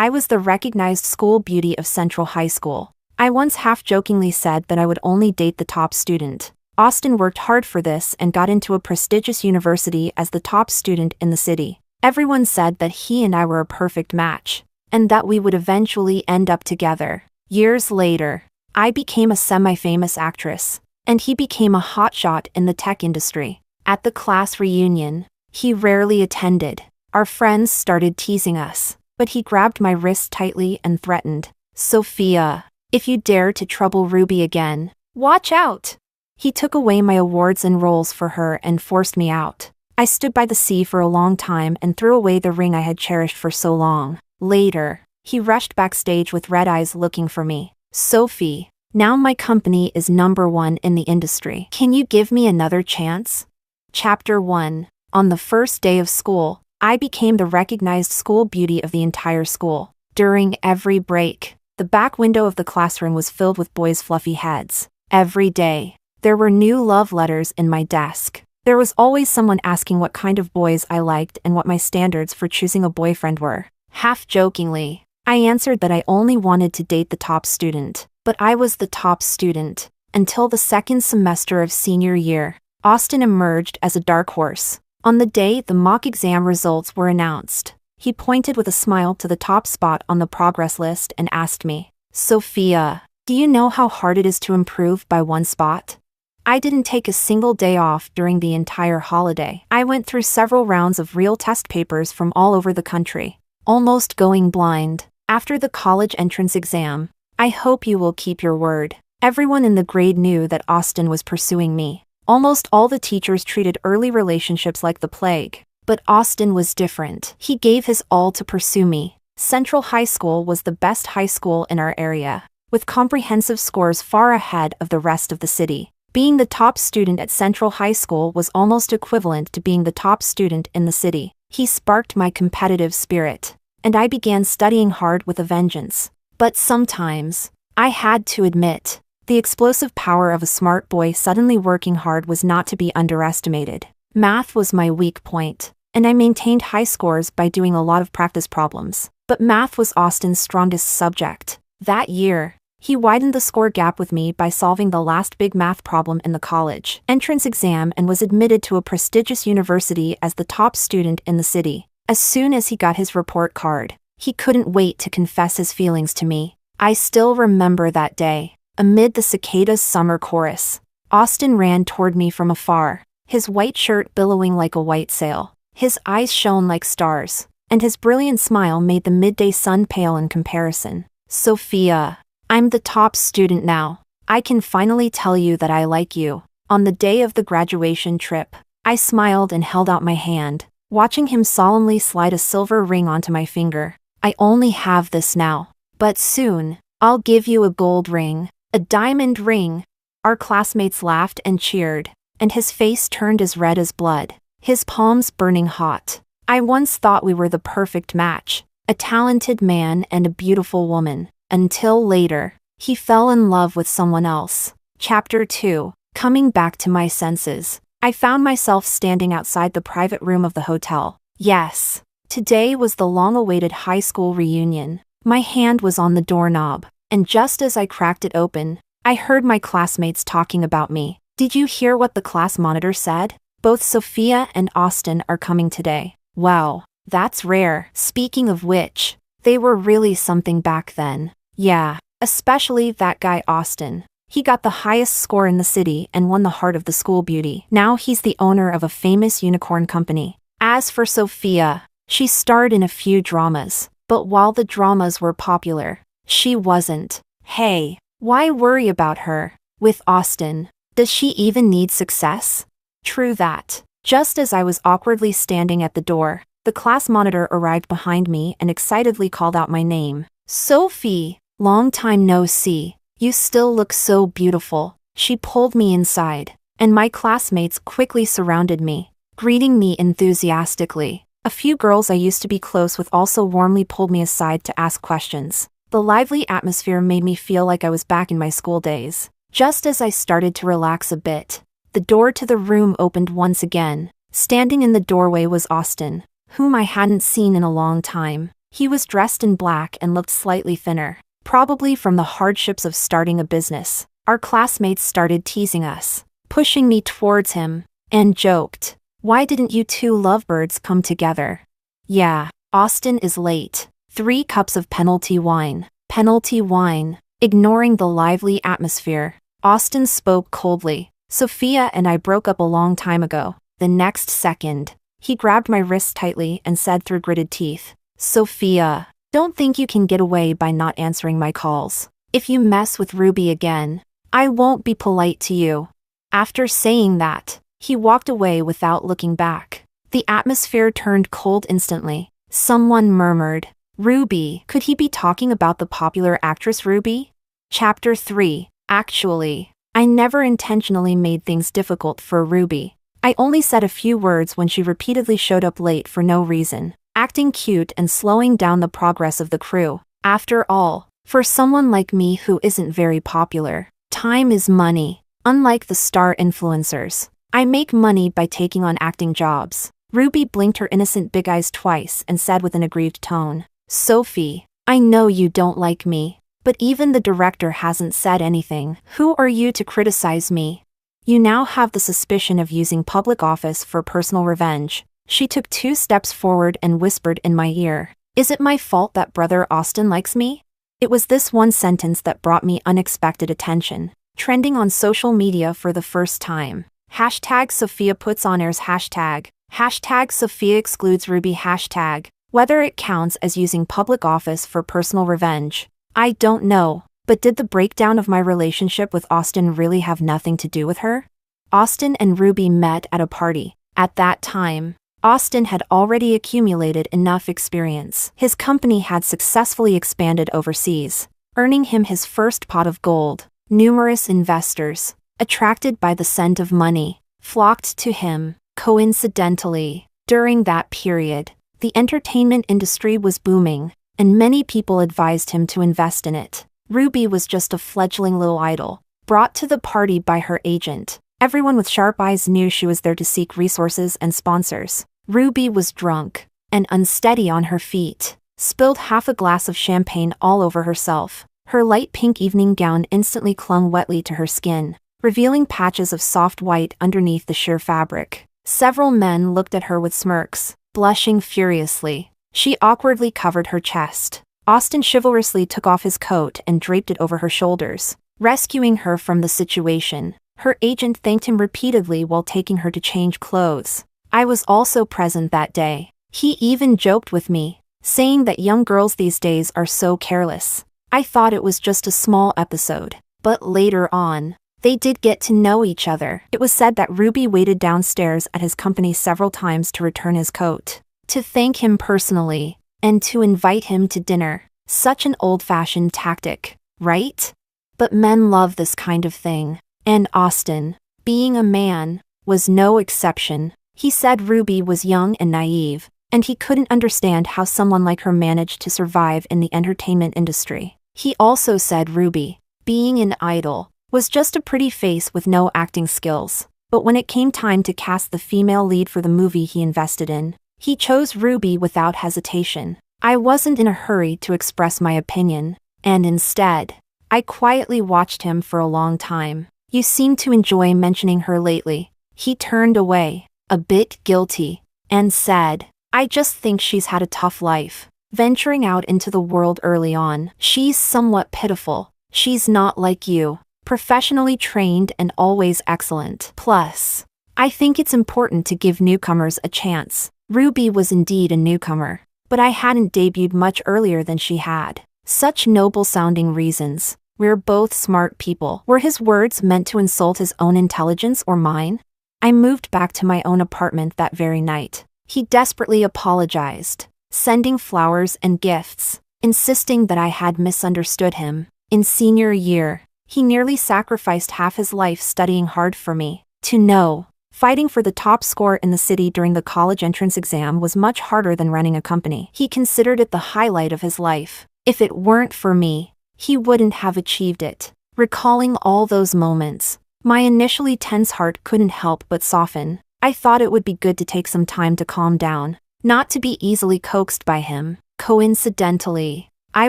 I was the recognized school beauty of Central High School. I once half-jokingly said that I would only date the top student. Austin worked hard for this and got into a prestigious university as the top student in the city. Everyone said that he and I were a perfect match, and that we would eventually end up together. Years later, I became a semi-famous actress, and he became a hotshot in the tech industry. At the class reunion, he rarely attended. Our friends started teasing us, but he grabbed my wrist tightly and threatened, "Sophia, if you dare to trouble Ruby again, watch out." He took away my awards and roles for her and forced me out. I stood by the sea for a long time and threw away the ring I had cherished for so long. Later, he rushed backstage with red eyes looking for me. "Sophie, now my company is #1 in the industry. Can you give me another chance?" Chapter 1. On the first day of school, I became the recognized school beauty of the entire school. During every break, the back window of the classroom was filled with boys' fluffy heads. Every day, there were new love letters in my desk. There was always someone asking what kind of boys I liked and what my standards for choosing a boyfriend were. Half-jokingly, I answered that I only wanted to date the top student. But I was the top student until the second semester of senior year. Austin emerged as a dark horse. On the day the mock exam results were announced, he pointed with a smile to the top spot on the progress list and asked me, "Sophia, do you know how hard it is to improve by 1 spot?" I didn't take a single day off during the entire holiday. I went through several rounds of real test papers from all over the country, almost going blind. After the college entrance exam, "I hope you will keep your word." Everyone in the grade knew that Austin was pursuing me. Almost all the teachers treated early relationships like the plague. But Austin was different. He gave his all to pursue me. Central High School was the best high school in our area, with comprehensive scores far ahead of the rest of the city. Being the top student at Central High School was almost equivalent to being the top student in the city. He sparked my competitive spirit, and I began studying hard with a vengeance. But sometimes, I had to admit, the explosive power of a smart boy suddenly working hard was not to be underestimated. Math was my weak point, and I maintained high scores by doing a lot of practice problems. But math was Austin's strongest subject. That year, he widened the score gap with me by solving the last big math problem in the college entrance exam and was admitted to a prestigious university as the top student in the city. As soon as he got his report card, he couldn't wait to confess his feelings to me. I still remember that day. Amid the cicadas' summer chorus, Austin ran toward me from afar, his white shirt billowing like a white sail. His eyes shone like stars, and his brilliant smile made the midday sun pale in comparison. "Sophia, I'm the top student now. I can finally tell you that I like you." On the day of the graduation trip, I smiled and held out my hand, watching him solemnly slide a silver ring onto my finger. "I only have this now, but soon, I'll give you a gold ring, a diamond ring." Our classmates laughed and cheered, and his face turned as red as blood, his palms burning hot. I once thought we were the perfect match, a talented man and a beautiful woman. Until later, he fell in love with someone else. Chapter 2. Coming back to my senses, I found myself standing outside the private room of the hotel. Yes, today was the long-awaited high school reunion. My hand was on the doorknob, and just as I cracked it open, I heard my classmates talking about me. "Did you hear what the class monitor said? Both Sophia and Austin are coming today." Wow, that's rare. Speaking of which, they were really something back then. Yeah, especially that guy Austin. He got the highest score in the city and won the heart of the school beauty. Now he's the owner of a famous unicorn company. As for Sophia, she starred in a few dramas, but while the dramas were popular, she wasn't. Hey, why worry about her? With Austin, does she even need success? True that. Just as I was awkwardly standing at the door, the class monitor arrived behind me and excitedly called out my name. "Sophie, long time no see. You still look so beautiful." She pulled me inside, and my classmates quickly surrounded me, greeting me enthusiastically. A few girls I used to be close with also warmly pulled me aside to ask questions. The lively atmosphere made me feel like I was back in my school days. Just as I started to relax a bit, the door to the room opened once again. Standing in the doorway was Austin, whom I hadn't seen in a long time. He was dressed in black and looked slightly thinner, probably from the hardships of starting a business. Our classmates started teasing us, pushing me towards him, and joked, "Why didn't you two lovebirds come together?" "Yeah, Austin is late. 3 cups of penalty wine." Penalty wine. Ignoring the lively atmosphere, Austin spoke coldly. "Sophia and I broke up a long time ago." The next second, he grabbed my wrist tightly and said through gritted teeth, "Sophia, don't think you can get away by not answering my calls. If you mess with Ruby again, I won't be polite to you." After saying that, he walked away without looking back. The atmosphere turned cold instantly. Someone murmured, "Ruby." Could he be talking about the popular actress Ruby? Chapter 3. Actually, I never intentionally made things difficult for Ruby. I only said a few words when she repeatedly showed up late for no reason, acting cute and slowing down the progress of the crew. After all, for someone like me who isn't very popular, time is money. Unlike the star influencers, I make money by taking on acting jobs. Ruby blinked her innocent big eyes twice and said with an aggrieved tone, "Sophie, I know you don't like me, but even the director hasn't said anything. Who are you to criticize me? You now have the suspicion of using public office for personal revenge." She took 2 steps forward and whispered in my ear, "Is it my fault that brother Austin likes me?" It was this one sentence that brought me unexpected attention, trending on social media for the first time. Hashtag Sophia puts on airs hashtag. Hashtag Sophia excludes Ruby hashtag. Whether it counts as using public office for personal revenge, I don't know, but did the breakdown of my relationship with Austin really have nothing to do with her? Austin and Ruby met at a party. At that time, Austin had already accumulated enough experience. His company had successfully expanded overseas, earning him his first pot of gold. Numerous investors, attracted by the scent of money, flocked to him. Coincidentally, during that period, the entertainment industry was booming, and many people advised him to invest in it. Ruby was just a fledgling little idol, brought to the party by her agent. Everyone with sharp eyes knew she was there to seek resources and sponsors. Ruby was drunk and unsteady on her feet, spilled half a glass of champagne all over herself. Her light pink evening gown instantly clung wetly to her skin, revealing patches of soft white underneath the sheer fabric. Several men looked at her with smirks, blushing furiously. She awkwardly covered her chest. Austin chivalrously took off his coat and draped it over her shoulders, rescuing her from the situation. Her agent thanked him repeatedly while taking her to change clothes. I was also present that day. He even joked with me, saying that young girls these days are so careless. I thought it was just a small episode, but later on, they did get to know each other. It was said that Ruby waited downstairs at his company several times to return his coat, to thank him personally, and to invite him to dinner. Such an old-fashioned tactic, right? But men love this kind of thing. And Austin, being a man, was no exception. He said Ruby was young and naive, and he couldn't understand how someone like her managed to survive in the entertainment industry. He also said Ruby, being an idol, was just a pretty face with no acting skills. But when it came time to cast the female lead for the movie he invested in, he chose Ruby without hesitation. I wasn't in a hurry to express my opinion, and instead, I quietly watched him for a long time. "You seem to enjoy mentioning her lately." He turned away, a bit guilty, and said, "I just think she's had a tough life, venturing out into the world early on. She's somewhat pitiful. She's not like you, professionally trained and always excellent. Plus, I think it's important to give newcomers a chance." Ruby was indeed a newcomer, but I hadn't debuted much earlier than she had. Such noble-sounding reasons. "We're both smart people." Were his words meant to insult his own intelligence or mine? I moved back to my own apartment that very night. He desperately apologized, sending flowers and gifts, insisting that I had misunderstood him. In senior year, he nearly sacrificed half his life studying hard for me. To know, fighting for the top score in the city during the college entrance exam was much harder than running a company. He considered it the highlight of his life. If it weren't for me, he wouldn't have achieved it. Recalling all those moments, my initially tense heart couldn't help but soften. I thought it would be good to take some time to calm down, not to be easily coaxed by him. Coincidentally, I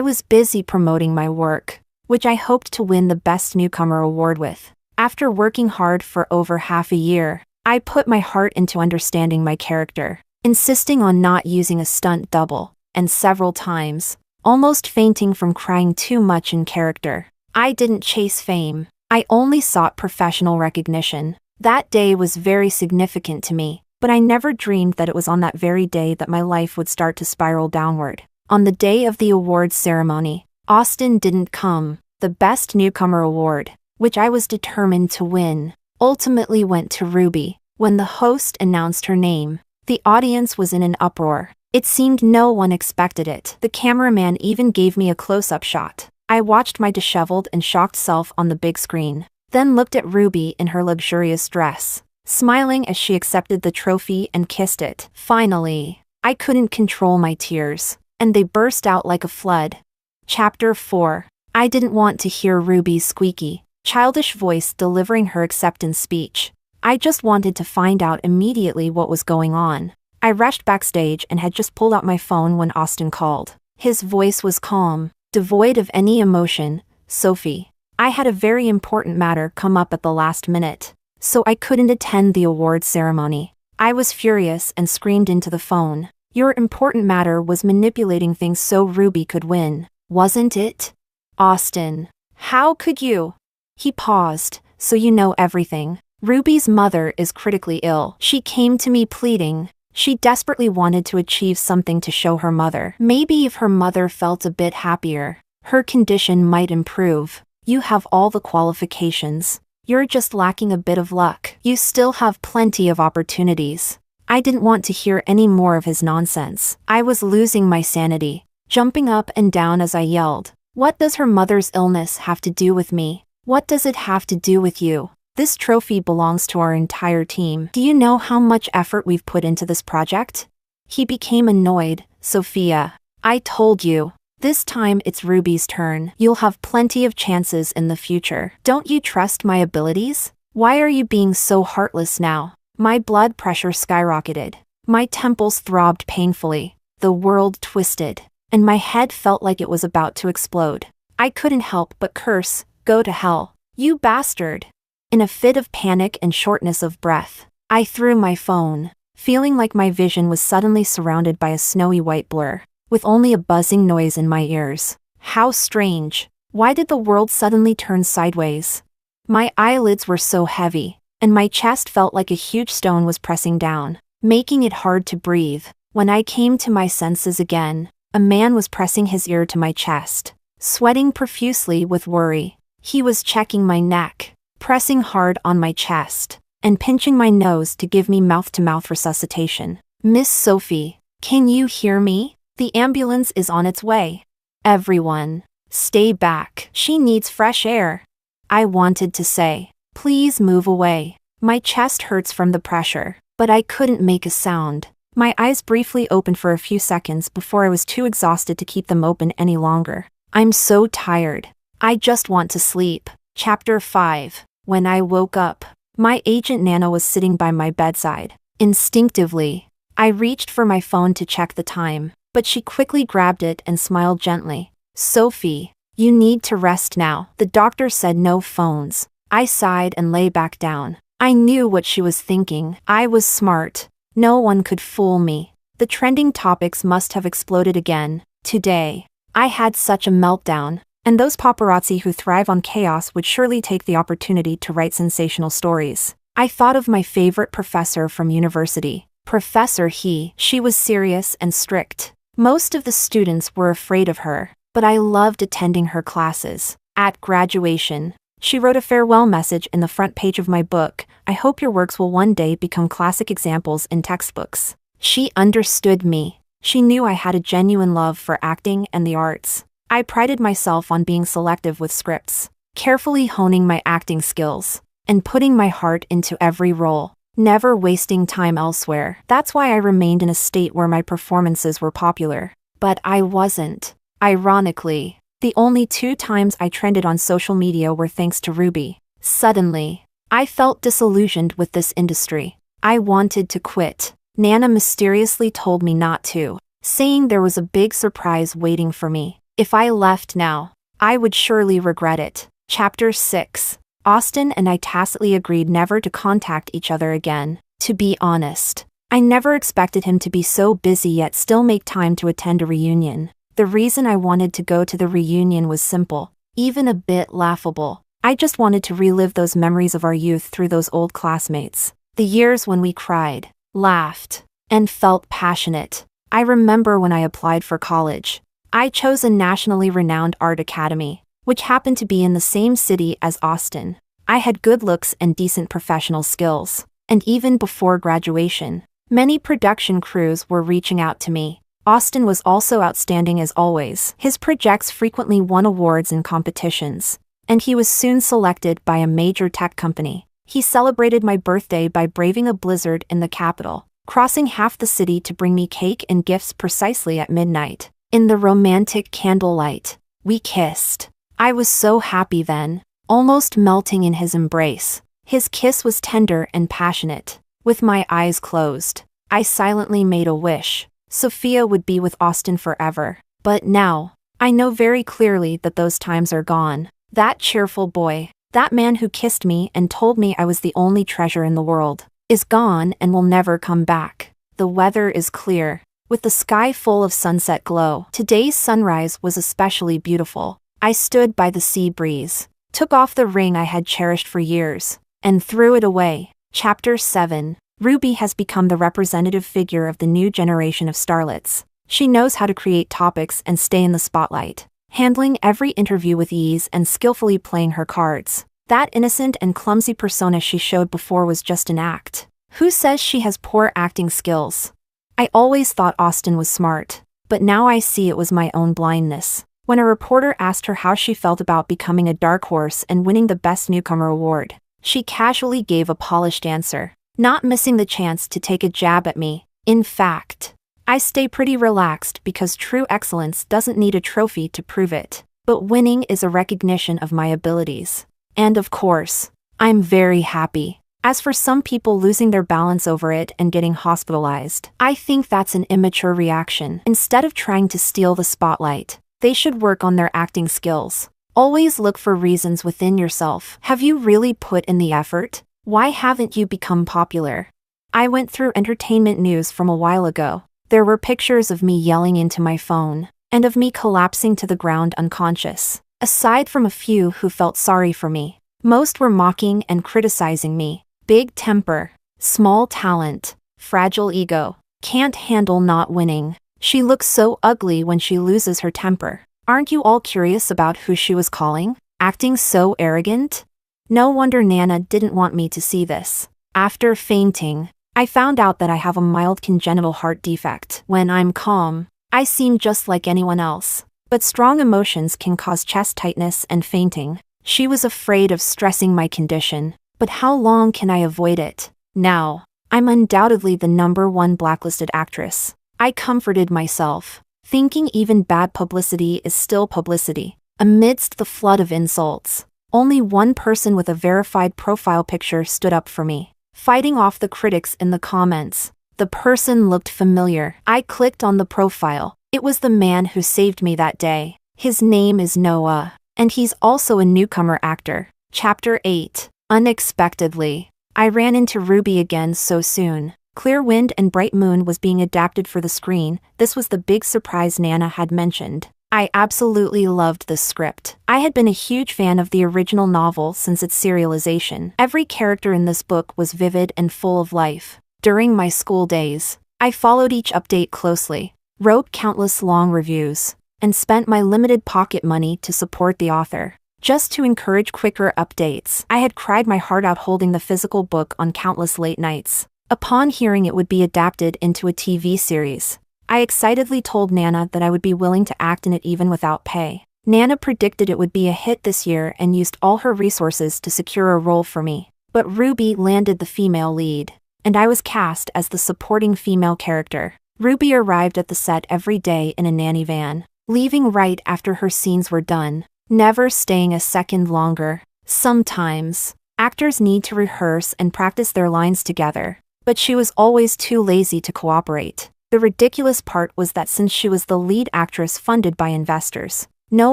was busy promoting my work, which I hoped to win the Best Newcomer award with. After working hard for over half a year, I put my heart into understanding my character, insisting on not using a stunt double, and several times, almost fainting from crying too much in character. I didn't chase fame. I only sought professional recognition. That day was very significant to me, but I never dreamed that it was on that very day that my life would start to spiral downward. On the day of the awards ceremony, Austin didn't come. The Best Newcomer award, which I was determined to win, ultimately went to Ruby. When the host announced her name, the audience was in an uproar. It seemed no one expected it. The cameraman even gave me a close-up shot. I watched my disheveled and shocked self on the big screen, then looked at Ruby in her luxurious dress, smiling as she accepted the trophy and kissed it. Finally, I couldn't control my tears, and they burst out like a flood. Chapter 4. I didn't want to hear Ruby's squeaky, childish voice delivering her acceptance speech. I just wanted to find out immediately what was going on. I rushed backstage and had just pulled out my phone when Austin called. His voice was calm, devoid of any emotion. Sophie, I had a very important matter come up at the last minute, so I couldn't attend the awards ceremony. I was furious and screamed into the phone. Your important matter was manipulating things so Ruby could win, wasn't it? Austin, how could you? He paused. So you know everything. Ruby's mother is critically ill. She came to me pleading. She desperately wanted to achieve something to show her mother. Maybe if her mother felt a bit happier, her condition might improve. You have all the qualifications. You're just lacking a bit of luck. You still have plenty of opportunities. I didn't want to hear any more of his nonsense. I was losing my sanity, jumping up and down as I yelled. What does her mother's illness have to do with me? What does it have to do with you? This trophy belongs to our entire team. Do you know how much effort we've put into this project? He became annoyed. Sophia, I told you. This time it's Ruby's turn. You'll have plenty of chances in the future. Don't you trust my abilities? Why are you being so heartless now? My blood pressure skyrocketed. My temples throbbed painfully. The world twisted, and my head felt like it was about to explode. I couldn't help but curse. Go to hell, you bastard. In a fit of panic and shortness of breath, I threw my phone, feeling like my vision was suddenly surrounded by a snowy white blur, with only a buzzing noise in my ears. How strange. Why did the world suddenly turn sideways? My eyelids were so heavy, and my chest felt like a huge stone was pressing down, making it hard to breathe. When I came to my senses again, a man was pressing his ear to my chest, sweating profusely with worry. He was checking my neck, pressing hard on my chest, and pinching my nose to give me mouth-to-mouth resuscitation. Miss Sophie, can you hear me? The ambulance is on its way. Everyone, stay back. She needs fresh air. I wanted to say, please move away. My chest hurts from the pressure, but I couldn't make a sound. My eyes briefly opened for a few seconds before I was too exhausted to keep them open any longer. I'm so tired. I just want to sleep. Chapter 5. When I woke up, my agent Nana was sitting by my bedside. Instinctively, I reached for my phone to check the time, but she quickly grabbed it and smiled gently. Sophie, you need to rest now. The doctor said no phones. I sighed and lay back down. I knew what she was thinking. I was smart. No one could fool me. The trending topics must have exploded again. Today, I had such a meltdown. And those paparazzi who thrive on chaos would surely take the opportunity to write sensational stories. I thought of my favorite professor from university. Professor He. She was serious and strict. Most of the students were afraid of her, but I loved attending her classes. At graduation, she wrote a farewell message in the front page of my book. I hope your works will one day become classic examples in textbooks. She understood me. She knew I had a genuine love for acting and the arts. I prided myself on being selective with scripts, carefully honing my acting skills, and putting my heart into every role, never wasting time elsewhere. That's why I remained in a state where my performances were popular. But I wasn't. Ironically, the only 2 times I trended on social media were thanks to Ruby. Suddenly, I felt disillusioned with this industry. I wanted to quit. Nana mysteriously told me not to. saying there was a big surprise waiting for me. If I left now, I would surely regret it. Chapter 6. Austin and I tacitly agreed never to contact each other again. To be honest, I never expected him to be so busy yet still make time to attend a reunion. The reason I wanted to go to the reunion was simple, even a bit laughable. I just wanted to relive those memories of our youth through those old classmates. The years when we cried, laughed, and felt passionate. I remember when I applied for college. I chose a nationally renowned art academy, which happened to be in the same city as Austin. I had good looks and decent professional skills. And even before graduation, many production crews were reaching out to me. Austin was also outstanding as always. His projects frequently won awards in competitions, and he was soon selected by a major tech company. He celebrated my birthday by braving a blizzard in the capital, crossing half the city to bring me cake and gifts precisely at midnight. In the romantic candlelight, we kissed. I was so happy then, almost melting in his embrace. His kiss was tender and passionate. With my eyes closed, I silently made a wish. Sophia would be with Austin forever. But now, I know very clearly that those times are gone. That cheerful boy, that man who kissed me and told me I was the only treasure in the world, is gone and will never come back. The weather is clear, with the sky full of sunset glow. Today's sunrise was especially beautiful. I stood by the sea breeze, took off the ring I had cherished for years, and threw it away. Chapter 7. Ruby has become the representative figure of the new generation of starlets. She knows how to create topics and stay in the spotlight, handling every interview with ease and skillfully playing her cards. That innocent and clumsy persona she showed before was just an act. Who says she has poor acting skills? I always thought Austin was smart, but now I see it was my own blindness. When a reporter asked her how she felt about becoming a dark horse and winning the Best Newcomer award, she casually gave a polished answer, not missing the chance to take a jab at me. In fact, I stay pretty relaxed because true excellence doesn't need a trophy to prove it, but winning is a recognition of my abilities. And of course, I'm very happy. As for some people losing their balance over it and getting hospitalized, I think that's an immature reaction. Instead of trying to steal the spotlight, they should work on their acting skills. Always look for reasons within yourself. Have you really put in the effort? Why haven't you become popular? I went through entertainment news from a while ago. There were pictures of me yelling into my phone, and of me collapsing to the ground unconscious. Aside from a few who felt sorry for me, most were mocking and criticizing me. Big temper, small talent, fragile ego, can't handle not winning. She looks so ugly when she loses her temper. Aren't you all curious about who she was calling? Acting so arrogant? No wonder Nana didn't want me to see this. After fainting, I found out that I have a mild congenital heart defect. When I'm calm, I seem just like anyone else. But strong emotions can cause chest tightness and fainting. She was afraid of stressing my condition. But how long can I avoid it? Now, I'm undoubtedly the #1 blacklisted actress. I comforted myself, thinking even bad publicity is still publicity. Amidst the flood of insults, only one person with a verified profile picture stood up for me, fighting off the critics in the comments. The person looked familiar. I clicked on the profile. It was the man who saved me that day. His name is Noah, and he's also a newcomer actor. Chapter 8. Unexpectedly, I ran into Ruby again so soon. Clear Wind and Bright Moon was being adapted for the screen. This was the big surprise Nana had mentioned. I absolutely loved this script. I had been a huge fan of the original novel since its serialization. Every character in this book was vivid and full of life. During my school days, I followed each update closely, wrote countless long reviews, and spent my limited pocket money to support the author. Just to encourage quicker updates, I had cried my heart out holding the physical book on countless late nights. Upon hearing it would be adapted into a TV series, I excitedly told Nana that I would be willing to act in it even without pay. Nana predicted it would be a hit this year and used all her resources to secure a role for me. But Ruby landed the female lead, and I was cast as the supporting female character. Ruby arrived at the set every day in a nanny van, leaving right after her scenes were done, never staying a second longer. Sometimes, actors need to rehearse and practice their lines together, but she was always too lazy to cooperate. The ridiculous part was that since she was the lead actress funded by investors, no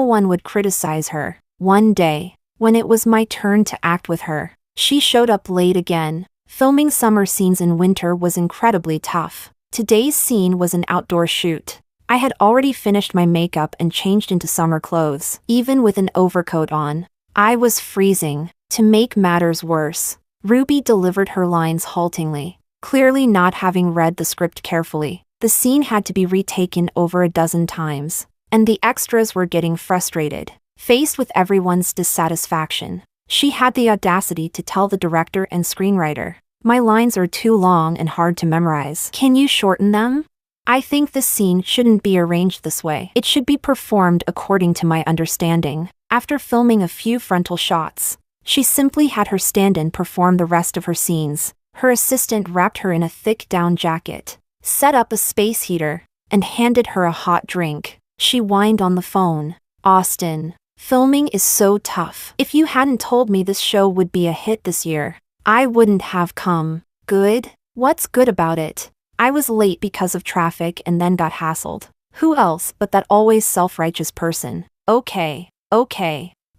one would criticize her. One day, when it was my turn to act with her, she showed up late again. Filming summer scenes in winter was incredibly tough. Today's scene was an outdoor shoot. I had already finished my makeup and changed into summer clothes, even with an overcoat on. I was freezing. To make matters worse, Ruby delivered her lines haltingly, clearly not having read the script carefully. The scene had to be retaken over a dozen times, and the extras were getting frustrated. Faced with everyone's dissatisfaction, she had the audacity to tell the director and screenwriter, "My lines are too long and hard to memorize. Can you shorten them? I think this scene shouldn't be arranged this way. It should be performed according to my understanding." After filming a few frontal shots, she simply had her stand-in perform the rest of her scenes. Her assistant wrapped her in a thick down jacket, set up a space heater, and handed her a hot drink. She whined on the phone. "Austin, filming is so tough. If you hadn't told me this show would be a hit this year, I wouldn't have come." "Good? What's good about it? I was late because of traffic and then got hassled. Who else but that always self-righteous person?" Okay,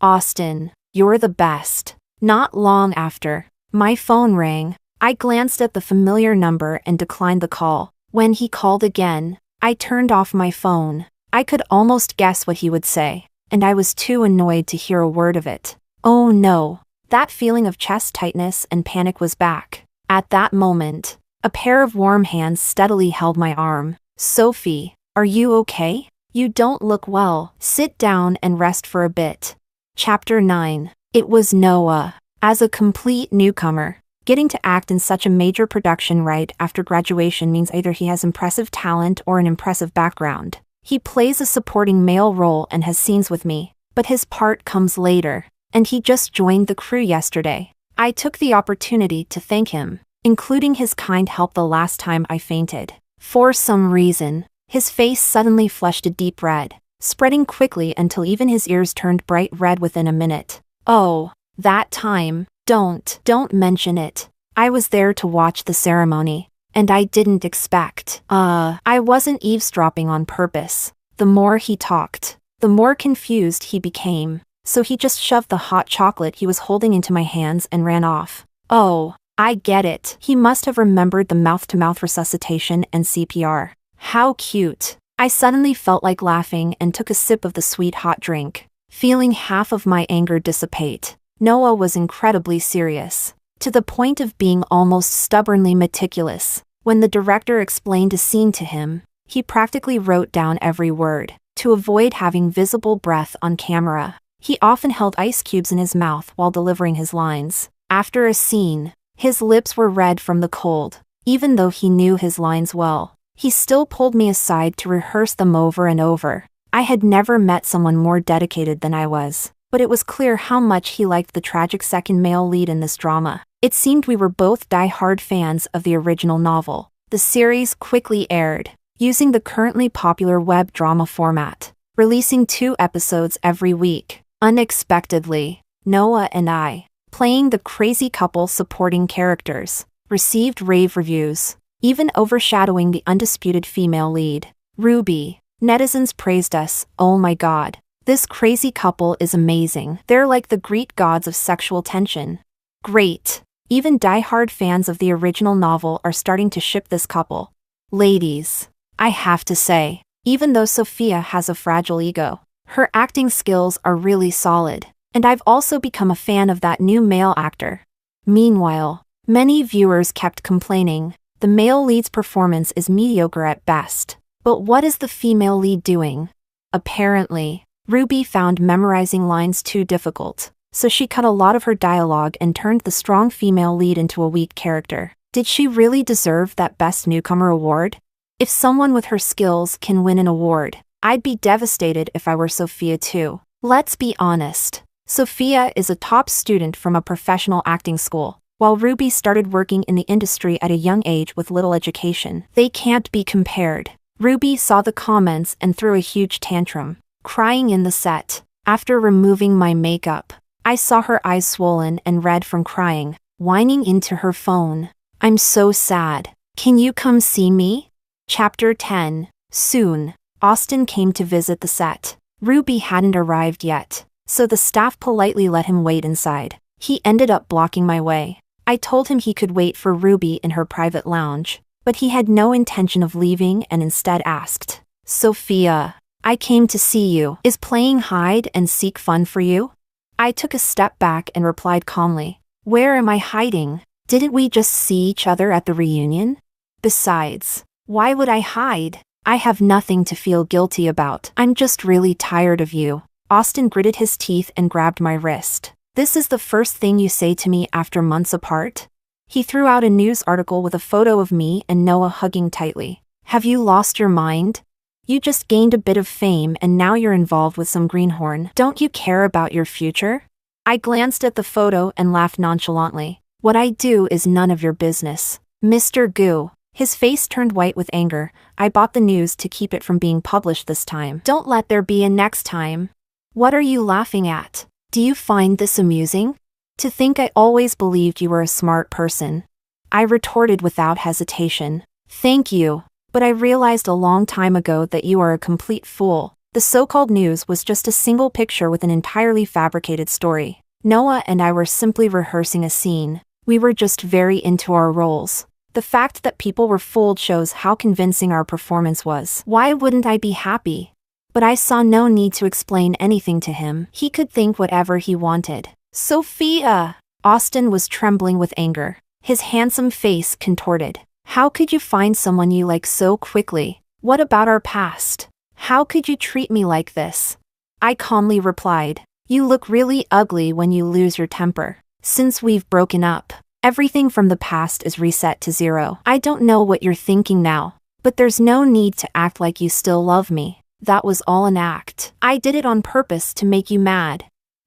Austin, you're the best." Not long after, my phone rang. I glanced at the familiar number and declined the call. When he called again, I turned off my phone. I could almost guess what he would say, and I was too annoyed to hear a word of it. Oh no, that feeling of chest tightness and panic was back. At that moment, a pair of warm hands steadily held my arm. "Sophie, are you okay? You don't look well. Sit down and rest for a bit." Chapter 9. It was Noah. As a complete newcomer, getting to act in such a major production right after graduation means either he has impressive talent or an impressive background. He plays a supporting male role and has scenes with me, but his part comes later, and he just joined the crew yesterday. I took the opportunity to thank him, including his kind help the last time I fainted. For some reason, his face suddenly flushed a deep red, spreading quickly until even his ears turned bright red within a minute. Oh, that time. Don't mention it. I was there to watch the ceremony, and I didn't expect. I wasn't eavesdropping on purpose. The more he talked, the more confused he became, so he just shoved the hot chocolate he was holding into my hands and ran off. Oh, I get it. He must have remembered the mouth-to-mouth resuscitation and CPR. How cute. I suddenly felt like laughing and took a sip of the sweet hot drink, feeling half of my anger dissipate. Noah was incredibly serious, to the point of being almost stubbornly meticulous. When the director explained a scene to him, he practically wrote down every word, to avoid having visible breath on camera. He often held ice cubes in his mouth while delivering his lines. After a scene, his lips were red from the cold. Even though he knew his lines well, he still pulled me aside to rehearse them over and over. I had never met someone more dedicated than I was, but it was clear how much he liked the tragic second male lead in this drama. It seemed we were both die-hard fans of the original novel. The series quickly aired, using the currently popular web drama format, releasing 2 episodes every week. Unexpectedly, Noah and I, playing the crazy couple supporting characters, received rave reviews, even overshadowing the undisputed female lead, Ruby. Netizens praised us. "Oh my god. This crazy couple is amazing. They're like the Greek gods of sexual tension." Great. Even die-hard fans of the original novel are starting to ship this couple. Ladies, I have to say, even though Sophia has a fragile ego, her acting skills are really solid, and I've also become a fan of that new male actor. Meanwhile, many viewers kept complaining, the male lead's performance is mediocre at best. But what is the female lead doing? Apparently, Ruby found memorizing lines too difficult, so she cut a lot of her dialogue and turned the strong female lead into a weak character. Did she really deserve that Best Newcomer award? If someone with her skills can win an award, I'd be devastated if I were Sophia too. Let's be honest. Sophia is a top student from a professional acting school, while Ruby started working in the industry at a young age with little education. They can't be compared. Ruby saw the comments and threw a huge tantrum, crying in the set. After removing my makeup, I saw her eyes swollen and red from crying, whining into her phone. "I'm so sad. Can you come see me?" Chapter 10. Soon, Austin came to visit the set. Ruby hadn't arrived yet, so the staff politely let him wait inside. He ended up blocking my way. I told him he could wait for Ruby in her private lounge, but he had no intention of leaving and instead asked, "Sophia, I came to see you. Is playing hide and seek fun for you?" I took a step back and replied calmly, "Where am I hiding? Didn't we just see each other at the reunion? Besides, why would I hide? I have nothing to feel guilty about. I'm just really tired of you." Austin gritted his teeth and grabbed my wrist. "This is the first thing you say to me after months apart?" He threw out a news article with a photo of me and Noah hugging tightly. "Have you lost your mind? You just gained a bit of fame and now you're involved with some greenhorn. Don't you care about your future?" I glanced at the photo and laughed nonchalantly. "What I do is none of your business, Mr. Goo." His face turned white with anger. "I bought the news to keep it from being published this time. Don't let there be a next time." "What are you laughing at? Do you find this amusing? To think I always believed you were a smart person." I retorted without hesitation. "Thank you, but I realized a long time ago that you are a complete fool." The so-called news was just a single picture with an entirely fabricated story. Noah and I were simply rehearsing a scene. We were just very into our roles. The fact that people were fooled shows how convincing our performance was. Why wouldn't I be happy? But I saw no need to explain anything to him. He could think whatever he wanted. "Sophia!" Austin was trembling with anger. His handsome face contorted. "How could you find someone you like so quickly? What about our past? How could you treat me like this?" I calmly replied, "You look really ugly when you lose your temper. Since we've broken up, everything from the past is reset to zero. I don't know what you're thinking now, but there's no need to act like you still love me. That was all an act. I did it on purpose to make you mad.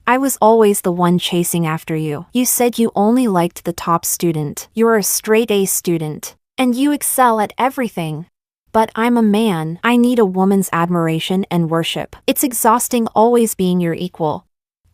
I was always the one chasing after you. You said you only liked the top student. You're a straight A student, and you excel at everything. But I'm a man. I need a woman's admiration and worship. It's exhausting always being your equal.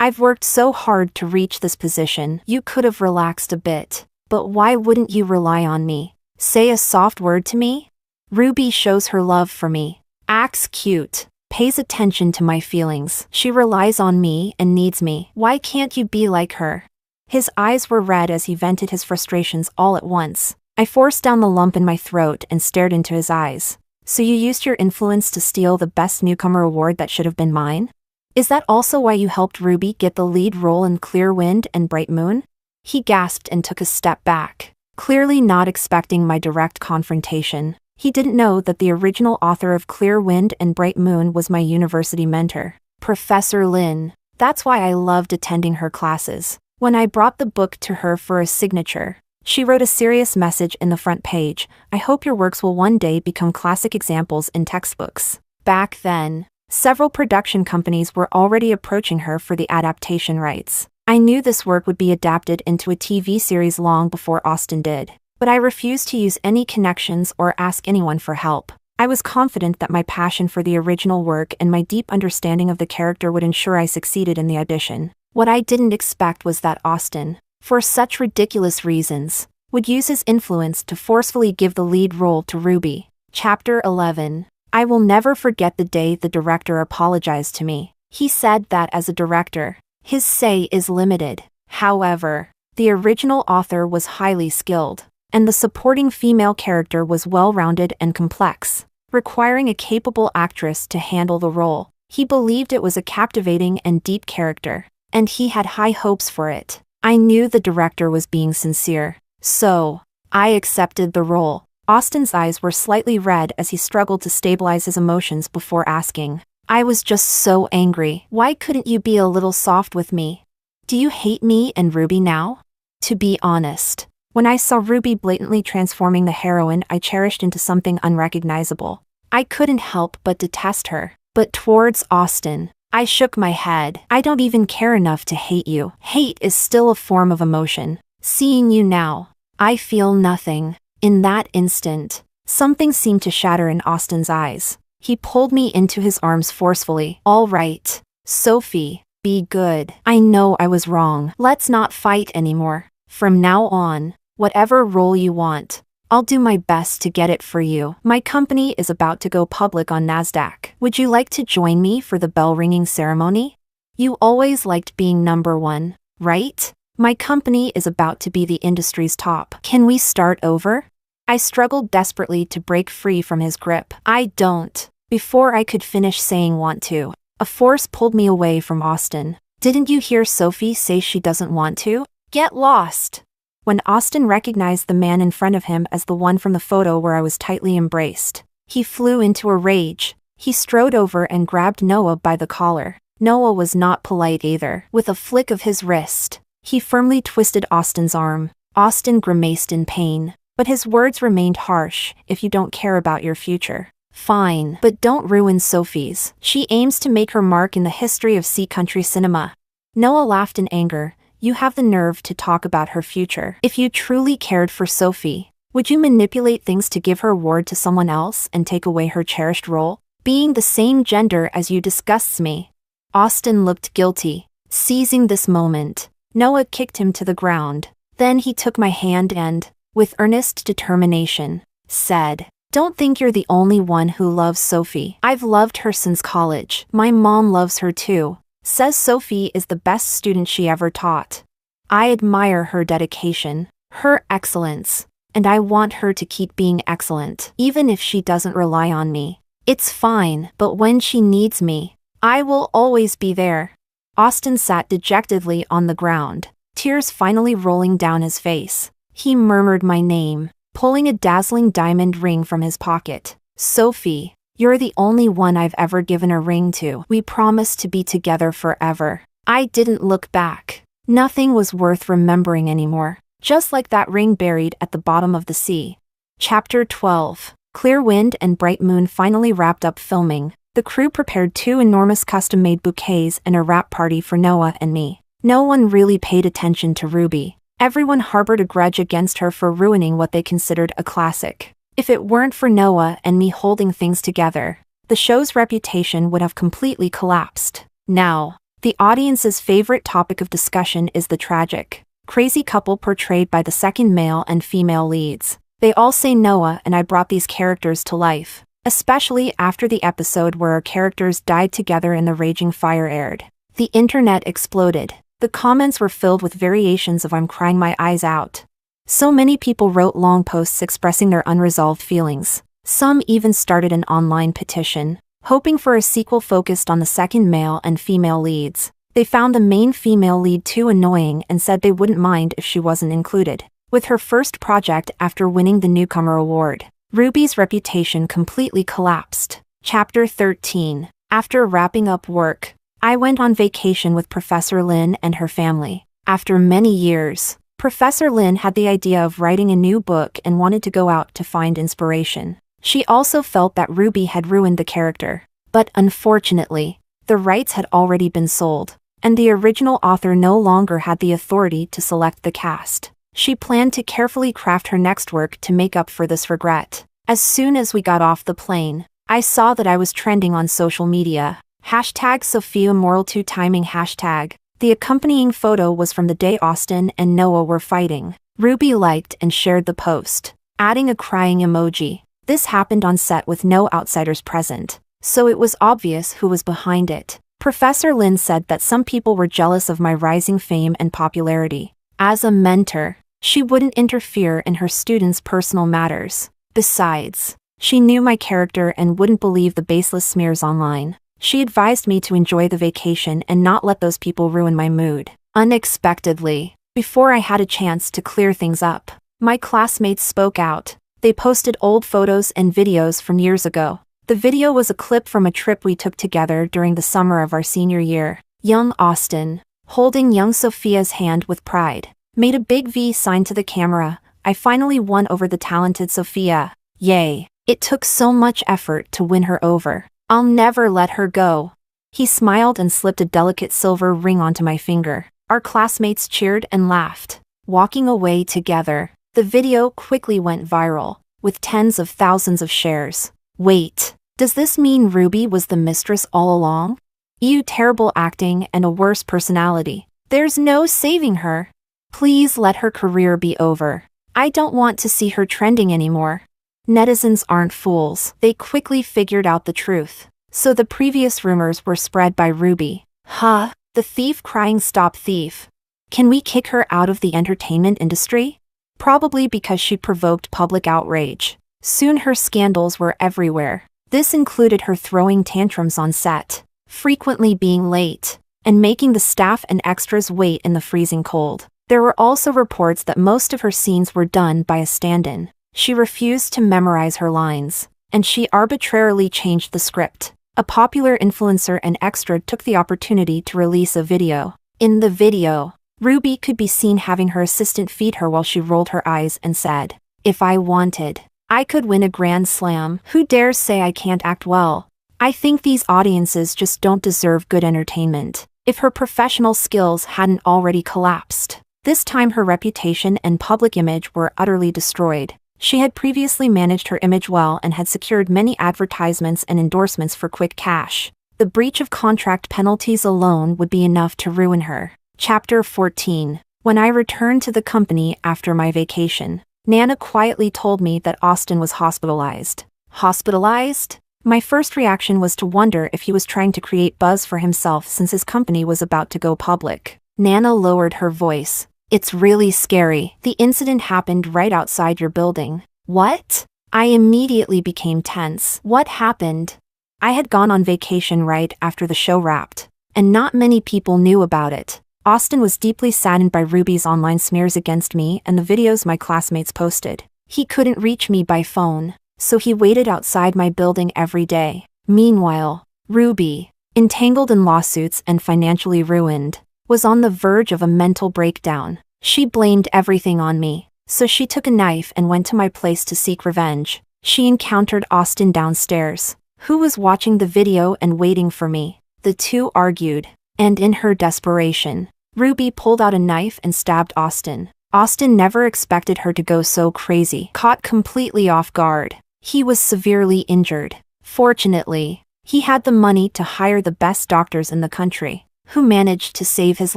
I've worked so hard to reach this position. You could have relaxed a bit. But why wouldn't you rely on me? Say a soft word to me? Ruby shows her love for me. Acts cute. Pays attention to my feelings. She relies on me and needs me. Why can't you be like her?" His eyes were red as he vented his frustrations all at once. I forced down the lump in my throat and stared into his eyes. "So you used your influence to steal the Best Newcomer award that should have been mine? Is that also why you helped Ruby get the lead role in Clear Wind and Bright Moon?" He gasped and took a step back, clearly not expecting my direct confrontation. He didn't know that the original author of Clear Wind and Bright Moon was my university mentor, Professor Lin. That's why I loved attending her classes. When I brought the book to her for a signature, she wrote a serious message in the front page: "I hope your works will one day become classic examples in textbooks." Back then, several production companies were already approaching her for the adaptation rights. I knew this work would be adapted into a TV series long before Austin did. But I refused to use any connections or ask anyone for help. I was confident that my passion for the original work and my deep understanding of the character would ensure I succeeded in the audition. What I didn't expect was that Austin, for such ridiculous reasons, would use his influence to forcefully give the lead role to Ruby. Chapter 11. I will never forget the day the director apologized to me. He said that as a director, his say is limited. However, the original author was highly skilled, and the supporting female character was well-rounded and complex, requiring a capable actress to handle the role. He believed it was a captivating and deep character, and he had high hopes for it. I knew the director was being sincere, so I accepted the role. Austin's eyes were slightly red as he struggled to stabilize his emotions before asking, "I was just so angry. Why couldn't you be a little soft with me? Do you hate me and Ruby now?" To be honest, when I saw Ruby blatantly transforming the heroine I cherished into something unrecognizable, I couldn't help but detest her. But towards Austin, I shook my head. "I don't even care enough to hate you. Hate is still a form of emotion. Seeing you now, I feel nothing." In that instant, something seemed to shatter in Austin's eyes. He pulled me into his arms forcefully. "All right, Sophie, be good. I know I was wrong. Let's not fight anymore. From now on, whatever role you want, I'll do my best to get it for you. My company is about to go public on NASDAQ. Would you like to join me for the bell-ringing ceremony? You always liked being number one, right? My company is about to be the industry's top. Can we start over? I struggled desperately to break free from his grip. I don't. Before I could finish saying want to, a force pulled me away from Austin. Didn't you hear Sophie say she doesn't want to? Get lost! When Austin recognized the man in front of him as the one from the photo where I was tightly embraced, he flew into a rage. He strode over and grabbed Noah by the collar. Noah was not polite either. With a flick of his wrist, he firmly twisted Austin's arm. Austin grimaced in pain, but his words remained harsh. If you don't care about your future, fine, but don't ruin Sophie's. She aims to make her mark in the history of sea country cinema. Noah laughed in anger. You have the nerve to talk about her future. If you truly cared for Sophie, would you manipulate things to give her award to someone else and take away her cherished role? Being the same gender as you disgusts me. Austin looked guilty. Seizing this moment, Noah kicked him to the ground. Then he took my hand and, with earnest determination, said, Don't think you're the only one who loves Sophie. I've loved her since college. My mom loves her too. Says Sophie is the best student she ever taught. I admire her dedication, her excellence, and I want her to keep being excellent, even if she doesn't rely on me. It's fine, but when she needs me, I will always be there. Austin sat dejectedly on the ground, tears finally rolling down his face. He murmured my name, pulling a dazzling diamond ring from his pocket. Sophie. You're the only one I've ever given a ring to. We promised to be together forever. I didn't look back. Nothing was worth remembering anymore. Just like that ring buried at the bottom of the sea. Chapter 12. Clear wind and bright moon finally wrapped up filming. The crew prepared 2 enormous custom-made bouquets and a wrap party for Noah and me. No one really paid attention to Ruby. Everyone harbored a grudge against her for ruining what they considered a classic. If it weren't for Noah and me holding things together, the show's reputation would have completely collapsed. Now, the audience's favorite topic of discussion is the tragic, crazy couple portrayed by the second male and female leads. They all say Noah and I brought these characters to life, especially after the episode where our characters died together in the raging fire aired. The internet exploded. The comments were filled with variations of I'm crying my eyes out. So many people wrote long posts expressing their unresolved feelings. Some even started an online petition, hoping for a sequel focused on the second male and female leads. They found the main female lead too annoying and said they wouldn't mind if she wasn't included. With her first project after winning the Newcomer Award, Ruby's reputation completely collapsed. Chapter 13. After wrapping up work, I went on vacation with Professor Lin and her family. After many years, Professor Lin had the idea of writing a new book and wanted to go out to find inspiration. She also felt that Ruby had ruined the character. But unfortunately, the rights had already been sold, and the original author no longer had the authority to select the cast. She planned to carefully craft her next work to make up for this regret. As soon as we got off the plane, I saw that I was trending on social media. #Sophia Moral 2 timing #. The accompanying photo was from the day Austin and Noah were fighting. Ruby liked and shared the post, adding a crying emoji. This happened on set with no outsiders present, so it was obvious who was behind it. Professor Lin said that some people were jealous of my rising fame and popularity. As a mentor, she wouldn't interfere in her students' personal matters. Besides, she knew my character and wouldn't believe the baseless smears online. She advised me to enjoy the vacation and not let those people ruin my mood. Unexpectedly, before I had a chance to clear things up, my classmates spoke out. They posted old photos and videos from years ago. The video was a clip from a trip we took together during the summer of our senior year. Young Austin, holding young Sophia's hand with pride, made a big V sign to the camera. I finally won over the talented Sophia. Yay! It took so much effort to win her over. I'll never let her go. He smiled and slipped a delicate silver ring onto my finger. Our classmates cheered and laughed. Walking away together, the video quickly went viral, with tens of thousands of shares. Wait, does this mean Ruby was the mistress all along? Ew, terrible acting and a worse personality. There's no saving her. Please let her career be over. I don't want to see her trending anymore. Netizens aren't fools. They quickly figured out the truth. So the previous rumors were spread by Ruby. Huh? The thief crying stop thief. Can we kick her out of the entertainment industry? Probably because she provoked public outrage. Soon her scandals were everywhere. This included her throwing tantrums on set, frequently being late, and making the staff and extras wait in the freezing cold. There were also reports that most of her scenes were done by a stand-in. She refused to memorize her lines, and she arbitrarily changed the script. A popular influencer and extra took the opportunity to release a video. In the video, Ruby could be seen having her assistant feed her while she rolled her eyes and said, "If I wanted, I could win a Grand Slam. Who dares say I can't act well?" I think these audiences just don't deserve good entertainment. If her professional skills hadn't already collapsed. This time her reputation and public image were utterly destroyed. She had previously managed her image well and had secured many advertisements and endorsements for quick cash. The breach of contract penalties alone would be enough to ruin her. Chapter 14. When I returned to the company after my vacation, Nana quietly told me that Austin was hospitalized. Hospitalized? My first reaction was to wonder if he was trying to create buzz for himself since his company was about to go public. Nana lowered her voice. "It's really scary. The incident happened right outside your building." "What?" I immediately became tense. "What happened?" I had gone on vacation right after the show wrapped, and not many people knew about it. Austin was deeply saddened by Ruby's online smears against me and the videos my classmates posted. He couldn't reach me by phone, so he waited outside my building every day. Meanwhile, Ruby, entangled in lawsuits and financially ruined, was on the verge of a mental breakdown. She blamed everything on me, so she took a knife and went to my place to seek revenge. She encountered Austin downstairs, who was watching the video and waiting for me. The two argued, and in her desperation, Ruby pulled out a knife and stabbed Austin. Austin never expected her to go so crazy. Caught completely off guard, he was severely injured. Fortunately, he had the money to hire the best doctors in the country, who managed to save his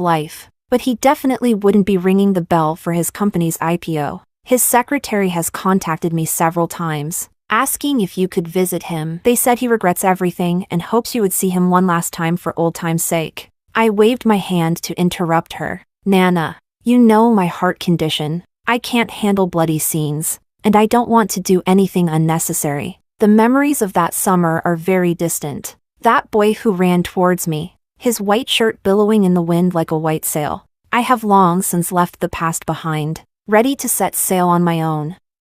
life. But he definitely wouldn't be ringing the bell for his company's IPO. His secretary has contacted me several times, asking if you could visit him. They said he regrets everything and hopes you would see him one last time for old time's sake. I waved my hand to interrupt her. "Nana, you know my heart condition. I can't handle bloody scenes, and I don't want to do anything unnecessary. The memories of that summer are very distant. That boy who ran towards me, his white shirt billowing in the wind like a white sail. I have long since left the past behind, ready to set sail on my own.